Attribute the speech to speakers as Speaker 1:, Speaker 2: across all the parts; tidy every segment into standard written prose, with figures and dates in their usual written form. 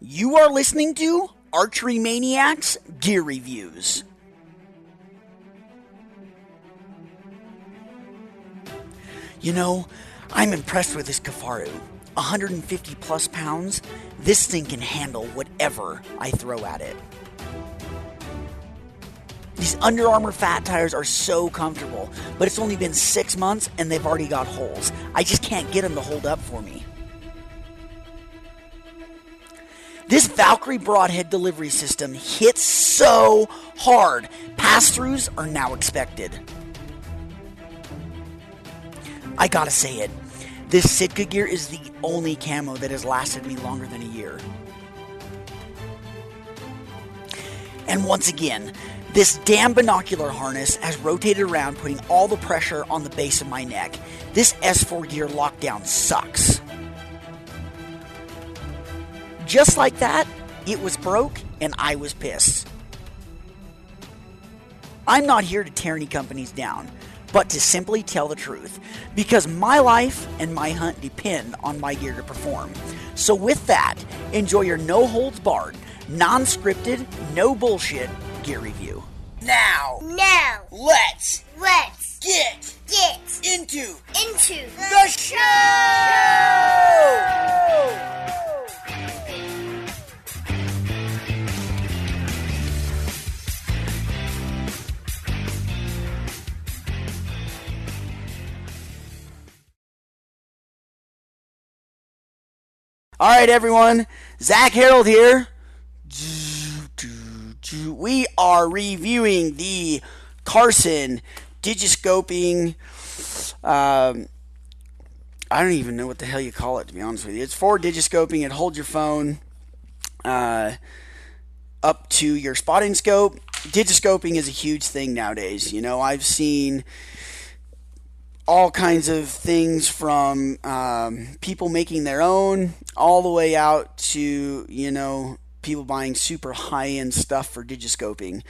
Speaker 1: You are listening to Archery Maniacs Gear Reviews. You know, I'm impressed with this Kifaru. 150 plus pounds, this thing can handle whatever I throw at it. These Under Armour fat tires are so comfortable, but it's only been 6 months and they've already got holes. I just can't get them to hold up for me. This Valkyrie broadhead delivery system hits so hard, pass-throughs are now expected. I gotta say it, this Sitka gear is the only camo that has lasted me longer than a year. And once again, this damn binocular harness has rotated around, putting all the pressure on the base of my neck. This S4 gear lockdown sucks. Just like that, it was broke and I was pissed. I'm not here to tear any companies down, but to simply tell the truth, because my life and my hunt depend on my gear to perform. So with that, enjoy your no-holds-barred, non-scripted, no bullshit gear review. Now, let's get into the show! All right, everyone. Zach Harold here. We are reviewing the Carson Digiscoping. I don't even know what the hell you call it, to be honest with you. It's for Digiscoping. It holds your phone up to your spotting scope. Digiscoping is a huge thing nowadays. You know, I've seen all kinds of things from people making their own all the way out to, you know, people buying super high-end stuff for digiscoping.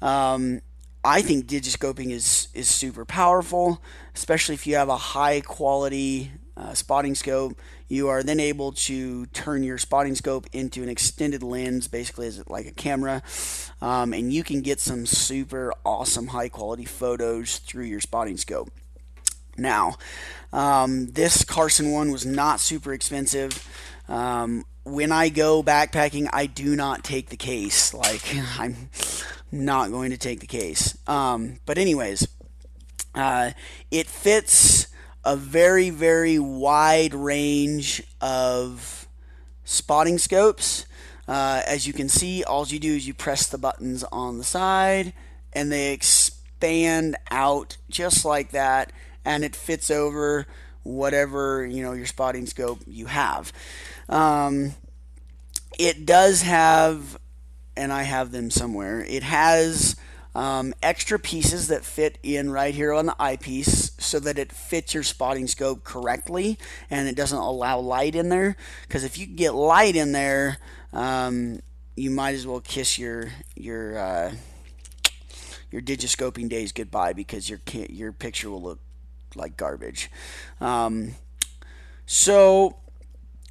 Speaker 1: I think digiscoping is super powerful, especially if you have a high-quality spotting scope. You are then able to turn your spotting scope into an extended lens, basically as like a camera, and you can get some super awesome high-quality photos through your spotting scope. Now, this Carson one was not super expensive. When I go backpacking, I do not take the case. Like, I'm not going to take the case. But anyways, it fits a very, very wide range of spotting scopes. As you can see, all you do is you press the buttons on the side, and they expand out just like that. And it fits over whatever, you know, your spotting scope you have. It does have, and I have them somewhere, it has extra pieces that fit in right here on the eyepiece so that it fits your spotting scope correctly and it doesn't allow light in there. Because if you get light in there, you might as well kiss your digiscoping days goodbye, because your picture will look like garbage. So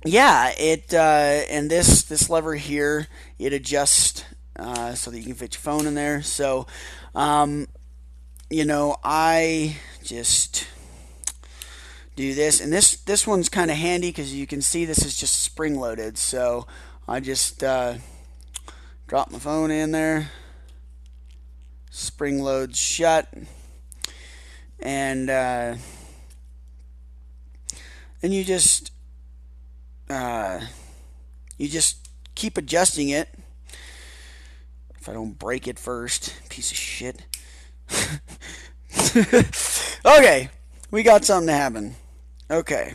Speaker 1: yeah, it and this lever here, it adjusts so that you can fit your phone in there. So you know, I just do this, and this one's kind of handy because you can see this is just spring loaded. So I just drop my phone in there, spring loads shut, and then you just keep adjusting it. If I don't break it first, piece of shit. Okay, we got something to happen. Okay,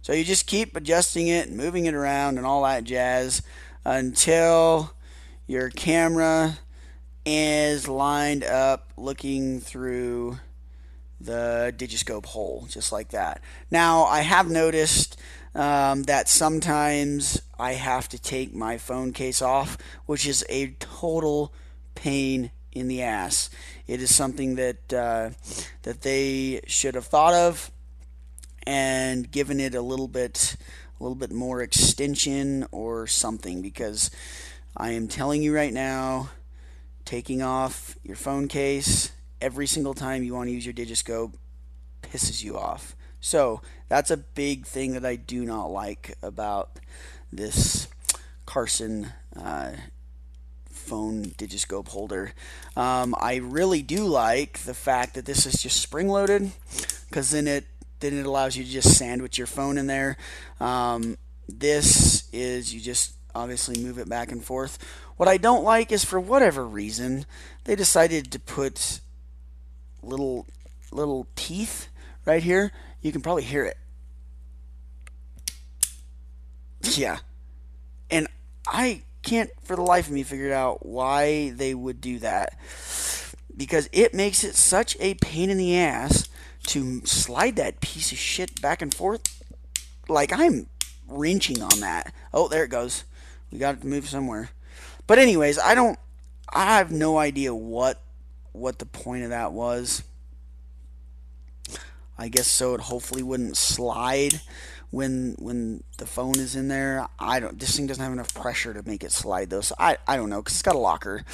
Speaker 1: so you just keep adjusting it, moving it around, and all that jazz until your camera is lined up looking through the digiscope hole, just like that. Now, I have noticed that sometimes I have to take my phone case off, which is a total pain in the ass. It is something that that they should have thought of and given it a little bit little bit more extension or something, because I am telling you right now, taking off your phone case every single time you want to use your Digiscope pisses you off. So that's a big thing that I do not like about this Carson phone Digiscope holder. I really do like the fact that this is just spring loaded, because then it allows you to just sandwich your phone in there. This is, you just obviously move it back and forth. What I don't like is, for whatever reason, they decided to put little teeth right here. You can probably hear it. Yeah. And I can't for the life of me figure out why they would do that, because it makes it such a pain in the ass to slide that piece of shit back and forth. Like, I'm wrenching on that. Oh, there it goes. We got it to move somewhere. But anyways, I have no idea what the point of that was. I guess so it hopefully wouldn't slide when the phone is in there. This thing doesn't have enough pressure to make it slide though, so I don't know, because it's got a locker.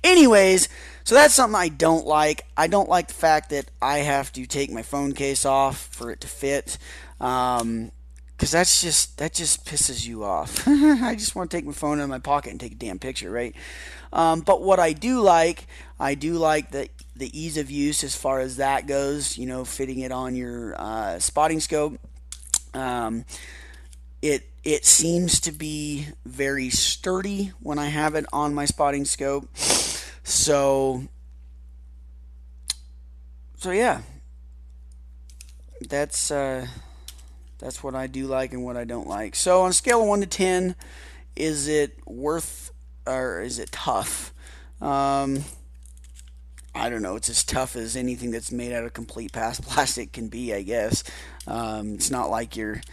Speaker 1: Anyways, so that's something I don't like. I don't like the fact that I have to take my phone case off for it to fit, because that just pisses you off. I just want to take my phone out of my pocket and take a damn picture, right? But what I do like the ease of use as far as that goes, fitting it on your spotting scope. It seems to be very sturdy when I have it on my spotting scope. So yeah, that's what I do like and what I don't like. So on a scale of 1 to 10, is it worth, or is it tough? I don't know. It's as tough as anything that's made out of complete plastic can be, I guess. It's not like it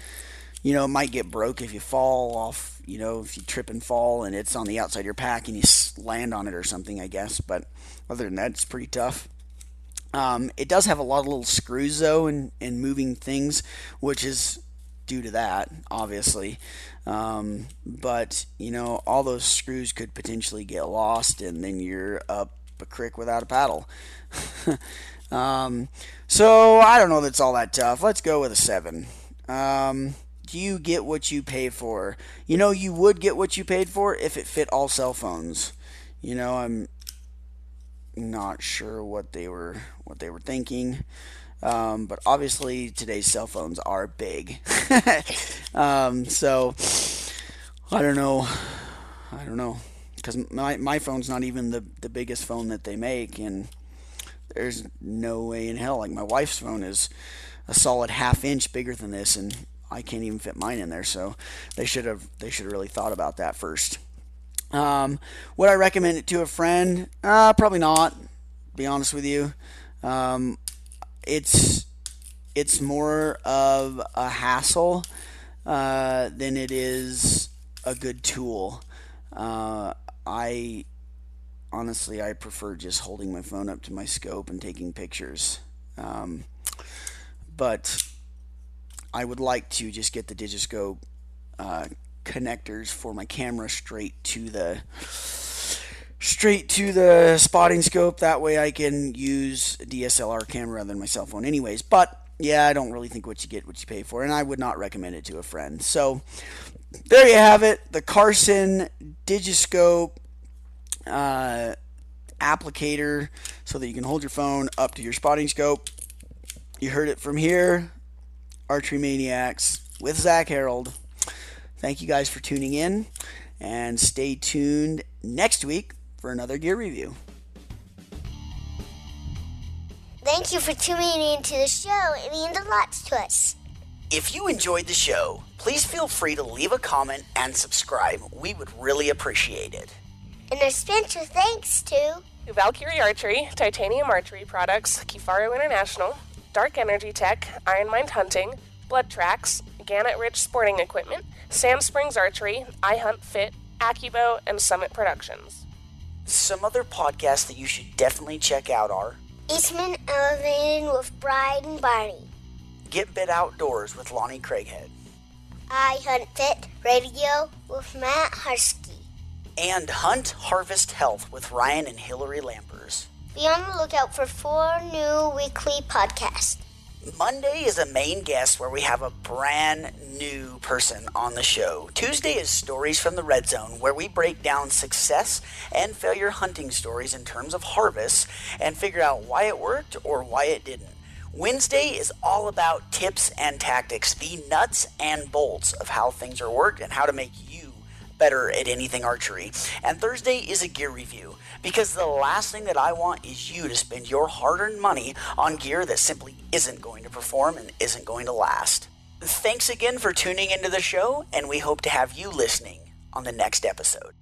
Speaker 1: might get broke if you fall off, if you trip and fall and it's on the outside of your pack and you land on it or something, I guess. But other than that, it's pretty tough. It does have a lot of little screws, though, and moving things, which is due to that, obviously. But, all those screws could potentially get lost, and then you're up a creek without a paddle. So I don't know that's all that tough. Let's go with a 7. Do you get what you pay for? You would get what you paid for if it fit all cell phones. I'm not sure what they were thinking. But obviously today's cell phones are big. So I don't know. Because my phone's not even the biggest phone that they make, and there's no way in hell. Like, my wife's phone is a solid ½ inch bigger than this, and I can't even fit mine in there. So they should have really thought about that first. Would I recommend it to a friend? Probably not, to be honest with you. It's more of a hassle than it is a good tool. I prefer just holding my phone up to my scope and taking pictures. But I would like to just get the Digiscope connectors for my camera straight to the spotting scope. That way I can use a DSLR camera rather than my cell phone anyways. But yeah, I don't really think what you get what you pay for, and I would not recommend it to a friend. So there you have it, the Carson Digiscope applicator, so that you can hold your phone up to your spotting scope. You heard it from here, Archery Maniacs with Zach Harold. Thank you guys for tuning in, and stay tuned next week for another gear review.
Speaker 2: Thank you for tuning in to the show. It means a lot to us.
Speaker 1: If you enjoyed the show, please feel free to leave a comment and subscribe. We would really appreciate it.
Speaker 2: And a special thanks to
Speaker 3: Valkyrie Archery, Titanium Archery Products, Kifaro International, Dark Energy Tech, Iron Mind Hunting, Blood Tracks, Gannett Ridge Sporting Equipment, Sand Springs Archery, iHunt Fit, AccuBow, and Summit Productions.
Speaker 1: Some other podcasts that you should definitely check out are
Speaker 2: Eastman Elevated with Bride and Barney,
Speaker 1: Get Bit Outdoors with Lonnie Craighead,
Speaker 2: I Hunt Fit Radio with Matt Harsky.
Speaker 1: And Hunt Harvest Health with Ryan and Hillary Lampers.
Speaker 2: Be on the lookout for 4 new weekly podcasts.
Speaker 1: Monday is a main guest where we have a brand new person on the show. Tuesday is Stories from the Red Zone, where we break down success and failure hunting stories in terms of harvests and figure out why it worked or why it didn't. Wednesday is all about tips and tactics, the nuts and bolts of how things are worked and how to make you better at anything archery. And Thursday is a gear review, because the last thing that I want is you to spend your hard-earned money on gear that simply isn't going to perform and isn't going to last. Thanks again for tuning into the show, and we hope to have you listening on the next episode.